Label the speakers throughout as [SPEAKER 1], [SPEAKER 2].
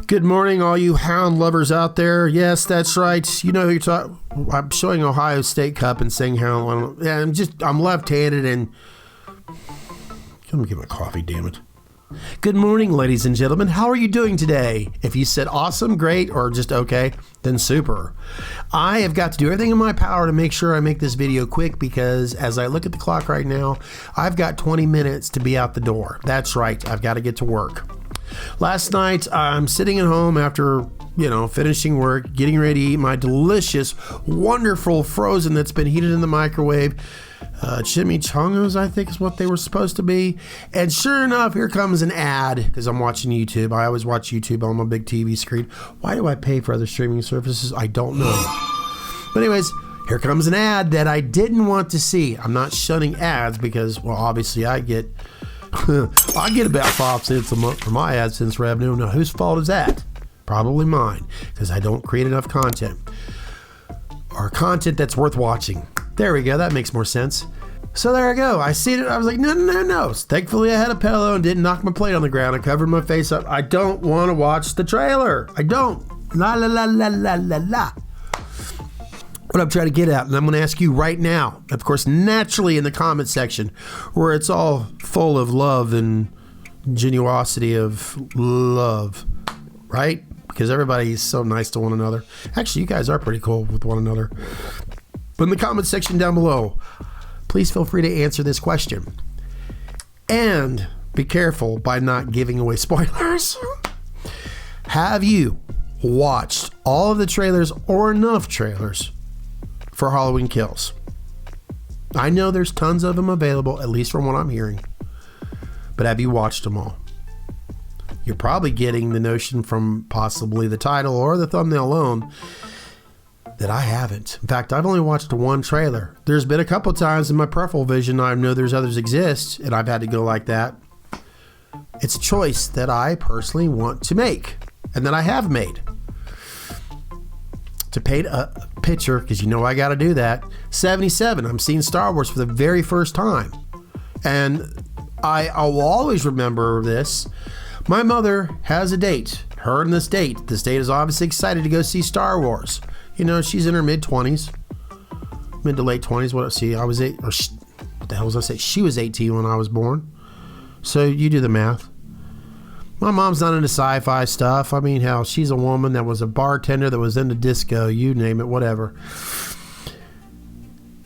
[SPEAKER 1] Good morning, all you hound lovers out there. Yes, that's right. You know who you're talking. I'm showing Ohio State Cup and saying hound. Yeah, I'm left-handed and. Come get my coffee, damn it. Good morning, ladies and gentlemen. How are you doing today? If you said awesome, great, or just okay, then super. I have got to do everything in my power to make sure I make this video quick because as I look at the clock right now, I've got 20 minutes to be out the door. That's right. I've got to get to work. Last night, I'm sitting at home after, finishing work, getting ready to eat my delicious, wonderful frozen that's been heated in the microwave. Chimichangas, I think is what they were supposed to be. And sure enough, here comes an ad because I'm watching YouTube. I always watch YouTube on my big TV screen. Why do I pay for other streaming services? I don't know. But anyways, here comes an ad that I didn't want to see. I'm not shunning ads because, well, obviously I get about 5 cents a month for my AdSense revenue. Now, whose fault is that? Probably mine, because I don't create enough content. Or content that's worth watching. There we go. That makes more sense. So there I go. I seen it. I was like, no. Thankfully, I had a pillow and didn't knock my plate on the ground. I covered my face up. I don't want to watch the trailer. I don't. La. What I'm trying to get at, and I'm going to ask you right now, of course, naturally in the comment section, where it's all full of love and genuosity of love, right? Because everybody's so nice to one another. Actually, you guys are pretty cool with one another. But in the comment section down below, please feel free to answer this question. And be careful by not giving away spoilers. Have you watched all of the trailers or enough trailers for Halloween Kills? I know there's tons of them available, at least from what I'm hearing. But have you watched them all? You're probably getting the notion from possibly the title or the thumbnail alone that I haven't. In fact, I've only watched one trailer. There's been a couple times in my peripheral vision I know there's others exist, and I've had to go like that. It's a choice that I personally want to make, and that I have made. To paint a picture, because you know I got to do that. 77, I'm seeing Star Wars for the very first time. And I will always remember this. My mother has a date. Her and this date. This date is obviously excited to go see Star Wars. She's in her mid-20s. Mid to late 20s. What the hell was I saying? She was 18 when I was born. So you do the math. My mom's not into sci-fi stuff. I mean, hell, she's a woman that was a bartender that was into disco, you name it, whatever.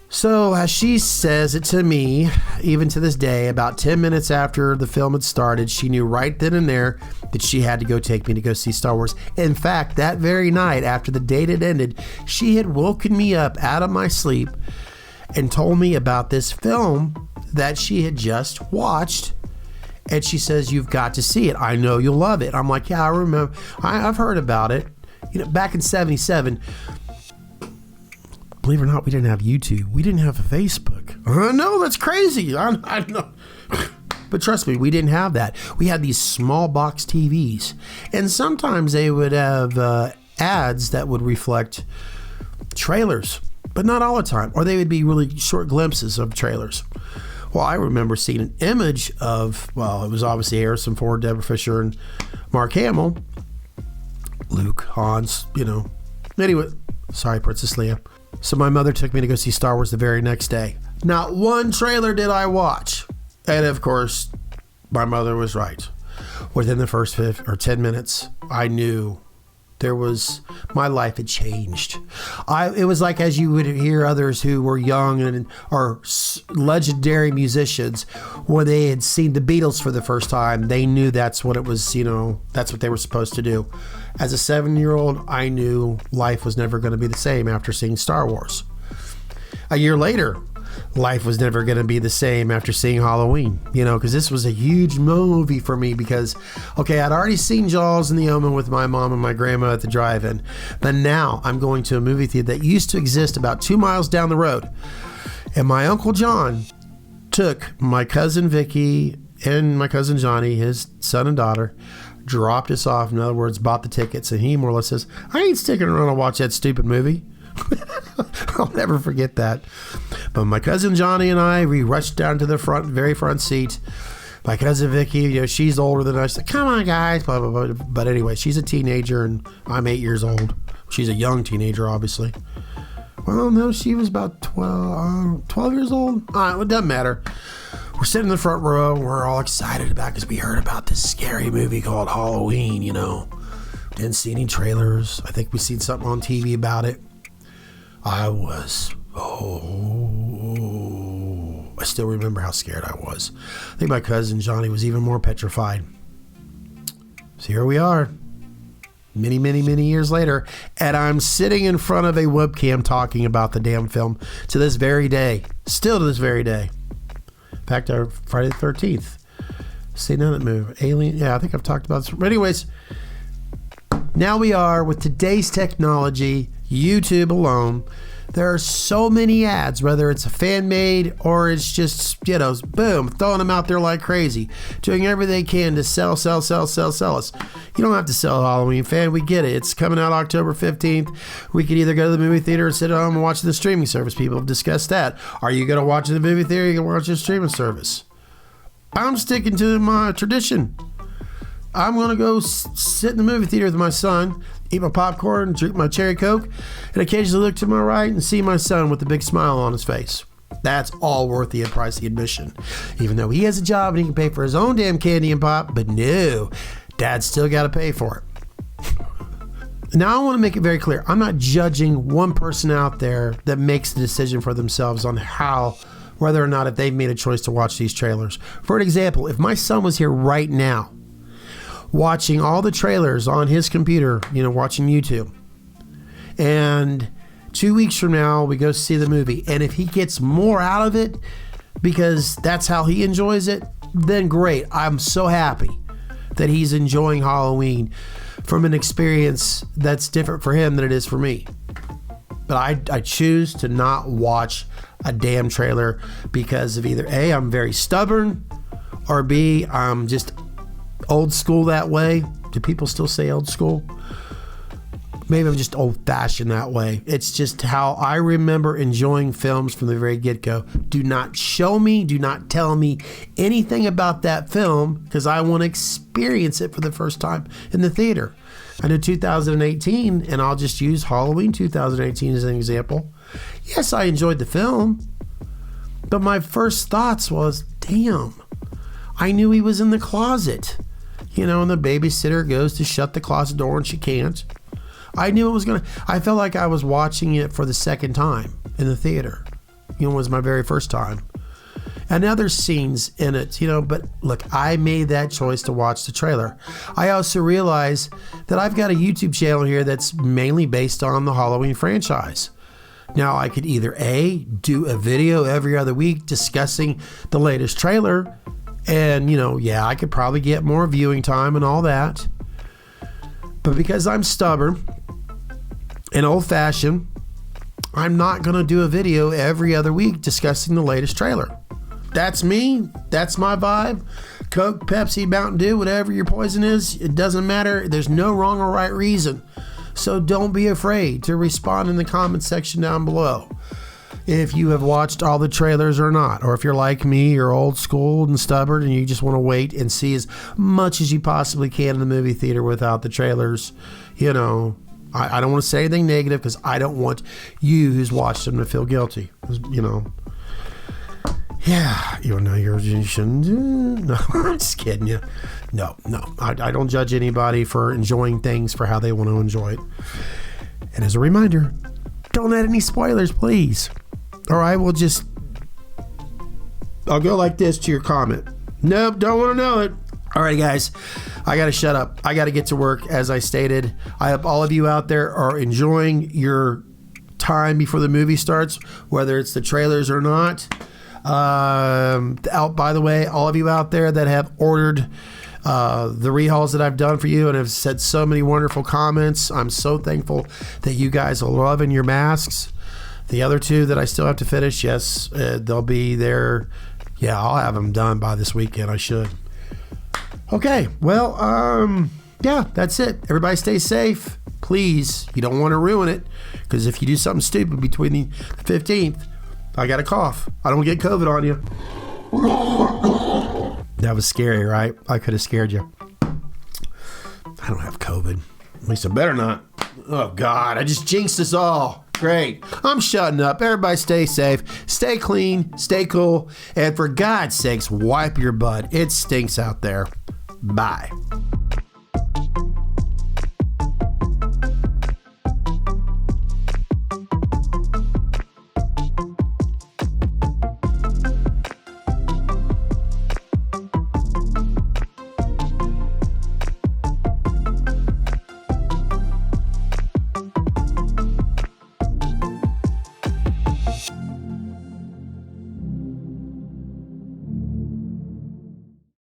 [SPEAKER 1] So as she says it to me, even to this day, about 10 minutes after the film had started, she knew right then and there that she had to go take me to go see Star Wars. In fact, that very night after the date had ended, she had woken me up out of my sleep and told me about this film that she had just watched. And she says, you've got to see it. I know you'll love it. I'm like, yeah, I remember. I've heard about it. Back in 77, believe it or not, we didn't have YouTube. We didn't have a Facebook. No, that's crazy. I know. But trust me, we didn't have that. We had these small box TVs. And sometimes they would have ads that would reflect trailers, but not all the time. Or they would be really short glimpses of trailers. Well, I remember seeing an image of, it was obviously Harrison Ford, Deborah Fisher, and Mark Hamill. Luke, Hans, Anyway, sorry, Princess Leia. So my mother took me to go see Star Wars the very next day. Not one trailer did I watch. And of course, my mother was right. Within the first 10 minutes, I knew my life had changed. It was like as you would hear others who were young and are legendary musicians, when they had seen the Beatles for the first time, they knew that's what it was, that's what they were supposed to do. As a 7-year-old, I knew life was never going to be the same after seeing Star Wars. A year later, life was never going to be the same after seeing Halloween, because this was a huge movie for me because, okay, I'd already seen Jaws and The Omen with my mom and my grandma at the drive-in, but now I'm going to a movie theater that used to exist about 2 miles down the road. And my Uncle John took my cousin Vicky and my cousin Johnny, his son and daughter, dropped us off, in other words, bought the tickets, and he more or less says, I ain't sticking around to watch that stupid movie. I'll never forget that. But my cousin Johnny and we rushed down to the very front seat, My cousin Vicky, she's older than us. Like, come on, guys, blah, blah, blah. But anyway, she's a teenager, and I'm 8 years old. She's a young teenager, obviously. Well, no, she was about 12 years old. It doesn't matter. We're sitting in the front row. We're all excited about because we heard about this scary movie called Halloween, Didn't see any trailers. I think we seen something on TV about it. I still remember how scared I was. I think my cousin Johnny was even more petrified. So here we are, many, many, many years later, and I'm sitting in front of a webcam talking about the damn film to this very day. Still to this very day. In fact, our Friday the 13th. See, now that movie. Alien. Yeah, I think I've talked about this. But anyways, now we are with today's technology, YouTube alone. There are so many ads, whether it's a fan made or it's just, boom, throwing them out there like crazy, doing everything they can to sell us. You don't have to sell Halloween, fan. We get it. It's coming out October 15th. We could either go to the movie theater or sit at home and watch the streaming service. People have discussed that. Are you going to watch the movie theater? You can watch the streaming service. I'm sticking to my tradition. I'm going to go sit in the movie theater with my son, eat my popcorn, drink my cherry Coke, and occasionally look to my right and see my son with a big smile on his face. That's all worth the price of the admission. Even though he has a job and he can pay for his own damn candy and pop, but no, Dad's still got to pay for it. Now, I want to make it very clear. I'm not judging one person out there that makes the decision for themselves on whether or not if they've made a choice to watch these trailers. For an example, if my son was here right now, watching all the trailers on his computer, watching YouTube. And 2 weeks from now, we go see the movie. And if he gets more out of it because that's how he enjoys it, then great. I'm so happy that he's enjoying Halloween from an experience that's different for him than it is for me. But I choose to not watch a damn trailer because of either A, I'm very stubborn, or B, I'm just old school that way. Do people still say old school? Maybe I'm just old fashioned that way. It's just how I remember enjoying films from the very get-go. Do not show me, do not tell me anything about that film because I want to experience it for the first time in the theater. I know 2018, and I'll just use Halloween 2018 as an example. Yes, I enjoyed the film, but my first thoughts was, damn, I knew he was in the closet. And the babysitter goes to shut the closet door and she can't. I knew it was I felt like I was watching it for the second time in the theater. It was my very first time. And now there's scenes in it, but look, I made that choice to watch the trailer. I also realize that I've got a YouTube channel here that's mainly based on the Halloween franchise. Now, I could either A, do a video every other week discussing the latest trailer, and, I could probably get more viewing time and all that. But because I'm stubborn and old-fashioned, I'm not going to do a video every other week discussing the latest trailer. That's me. That's my vibe. Coke, Pepsi, Mountain Dew, whatever your poison is, it doesn't matter. There's no wrong or right reason. So don't be afraid to respond in the comment section down below if you have watched all the trailers or not, or if you're like me, you're old school and stubborn and you just want to wait and see as much as you possibly can in the movie theater without the trailers. I don't want to say anything negative because I don't want you who's watched them to feel guilty. Yeah, you shouldn't. No, I'm just kidding you. No, I don't judge anybody for enjoying things for how they want to enjoy it. And as a reminder, don't add any spoilers, please. Or I'll go like this to your comment. Nope, don't want to know it. All right, guys, I got to shut up. I got to get to work, as I stated. I hope all of you out there are enjoying your time before the movie starts, whether it's the trailers or not. By the way, all of you out there that have ordered the rehauls that I've done for you and have said so many wonderful comments, I'm so thankful that you guys are loving your masks. The other two that I still have to finish, yes, they'll be there. Yeah, I'll have them done by this weekend. I should. Okay, well, yeah, that's it. Everybody stay safe. Please, you don't want to ruin it, because if you do something stupid between the 15th, I got a cough. I don't get COVID on you. That was scary, right? I could have scared you. I don't have COVID. At least I better not. Oh, God, I just jinxed us all. Great. I'm shutting up. Everybody stay safe. Stay clean. Stay cool. And for God's sakes, wipe your butt. It stinks out there. Bye.